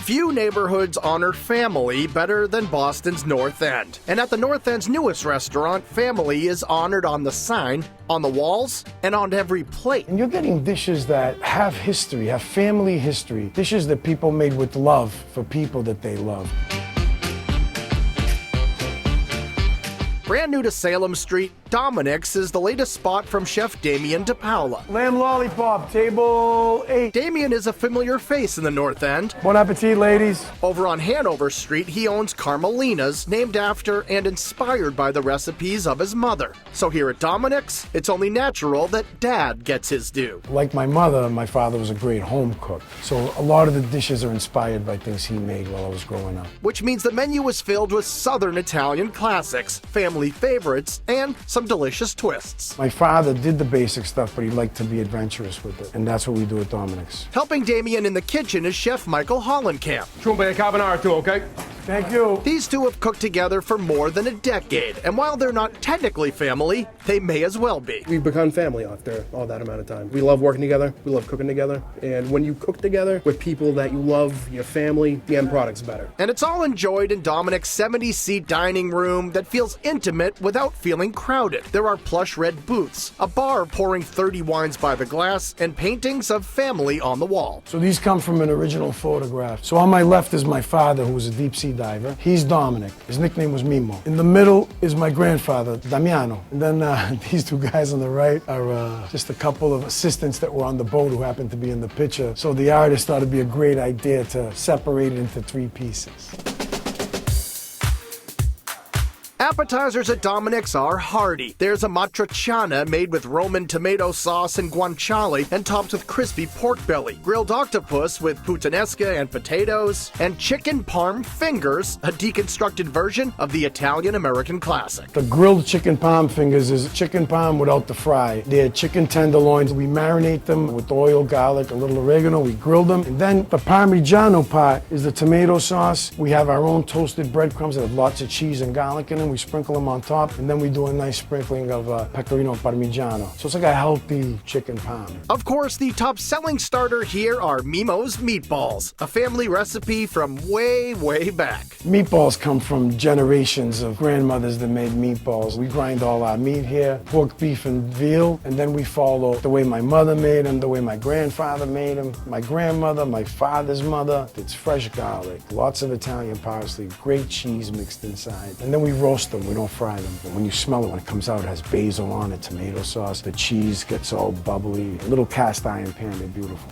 Few neighborhoods honor family better than Boston's North End. And at the North End's newest restaurant, family is honored on the sign, on the walls, and on every plate. And you're getting dishes that have history, have family history. Dishes that people made with love for people that they love. Brand new to Salem Street, Dominic's is the latest spot from Chef Damien DiPaola. Lamb lollipop, table 8. Damien is a familiar face in the North End. Bon appetit, ladies. Over on Hanover Street, he owns Carmelina's, named after and inspired by the recipes of his mother. So here at Dominic's, it's only natural that Dad gets his due. Like my mother, my father was a great home cook. So a lot of the dishes are inspired by things he made while I was growing up. Which means the menu is filled with Southern Italian classics, family favorites, and some delicious twists. My father did the basic stuff, but he liked to be adventurous with it. And that's what we do at Dominic's. Helping Damian in the kitchen is Chef Michael Hollenkamp. Chumbay carbonara too, okay? Thank you. These two have cooked together for more than a decade, and while they're not technically family, they may as well be. We've become family after all that amount of time. We love working together, we love cooking together, and when you cook together with people that you love, your family, the end product's better. And it's all enjoyed in Dominic's 70-seat dining room that feels intimate without feeling crowded. There are plush red booths, a bar pouring 30 wines by the glass, and paintings of family on the wall. So these come from an original photograph. So on my left is my father, who was a deep sea diver. He's Dominic. His nickname was Mimo. In the middle is my grandfather, Damian. And then these two guys on the right are just a couple of assistants that were on the boat who happened to be in the picture. So the artist thought it'd be a great idea to separate it into 3 pieces. Appetizers at Dominic's are hearty. There's a matriciana made with Roman tomato sauce and guanciale and topped with crispy pork belly, grilled octopus with puttanesca and potatoes, and chicken parm fingers, a deconstructed version of the Italian-American classic. The grilled chicken parm fingers is chicken parm without the fry. They're chicken tenderloins. We marinate them with oil, garlic, a little oregano. We grill them. And then the parmigiano part is the tomato sauce. We have our own toasted breadcrumbs that have lots of cheese and garlic in them. We sprinkle them on top, and then we do a nice sprinkling of pecorino parmigiano. So it's like a healthy chicken parm. Of course, the top-selling starter here are Mimo's Meatballs, a family recipe from way, way back. Meatballs come from generations of grandmothers that made meatballs. We grind all our meat here, pork, beef, and veal, and then we follow the way my mother made them, the way my grandfather made them, my grandmother, my father's mother. It's fresh garlic, lots of Italian parsley, great cheese mixed inside, and then we roast them. We don't fry them. But when you smell it, when it comes out, it has basil on it, tomato sauce. The cheese gets all bubbly. A little cast iron pan, they're beautiful.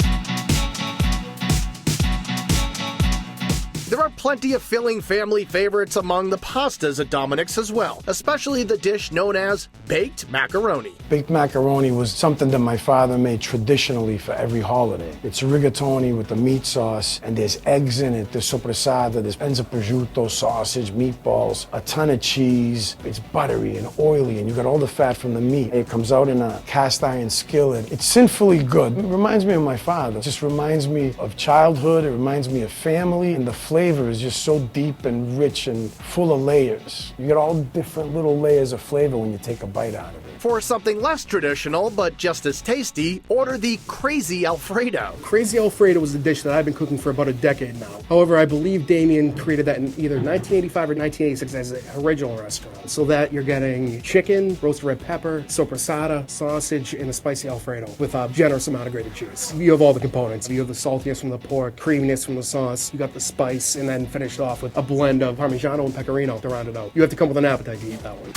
There are plenty of filling family favorites among the pastas at Dominic's as well, especially the dish known as baked macaroni. Baked macaroni was something that my father made traditionally for every holiday. It's rigatoni with the meat sauce, and there's eggs in it, there's sopressata, there's penza prosciutto, sausage, meatballs, a ton of cheese. It's buttery and oily, and you got all the fat from the meat. It comes out in a cast iron skillet. It's sinfully good. It reminds me of my father. It just reminds me of childhood. It reminds me of family, and the flavor is just so deep and rich and full of layers. You get all different little layers of flavor when you take a bite out of it. For something less traditional, but just as tasty, order the Crazy Alfredo. Crazy Alfredo was a dish that I've been cooking for about a decade now. However, I believe Damian created that in either 1985 or 1986 as an original restaurant. So that you're getting chicken, roasted red pepper, sopressata, sausage, and a spicy Alfredo with a generous amount of grated cheese. You have all the components. You have the saltiness from the pork, creaminess from the sauce, you got the spice, and then finished off with a blend of Parmigiano and Pecorino to round it out. You have to come with an appetite to eat that one.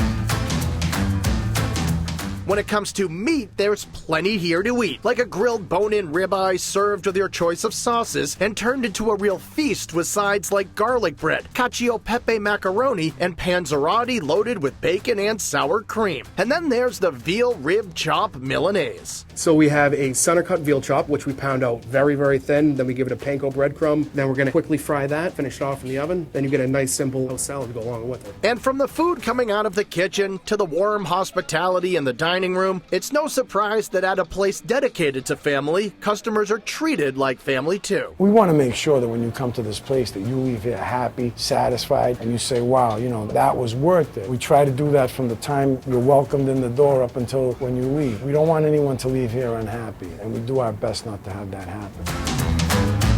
When it comes to meat, there's plenty here to eat, like a grilled bone-in ribeye served with your choice of sauces and turned into a real feast with sides like garlic bread, cacio e pepe macaroni, and panzerotti loaded with bacon and sour cream. And then there's the veal rib chop Milanese. So we have a center cut veal chop, which we pound out very, very thin. Then we give it a panko breadcrumb. Then we're going to quickly fry that, finish it off in the oven. Then you get a nice simple toast salad to go along with it. And from the food coming out of the kitchen to the warm hospitality in the dining room, it's no surprise that at a place dedicated to family, customers are treated like family too. We want to make sure that when you come to this place that you leave here happy, satisfied, and you say, wow, you know, that was worth it. We try to do that from the time you're welcomed in the door up until when you leave. We don't want anyone to leave here unhappy, and we do our best not to have that happen.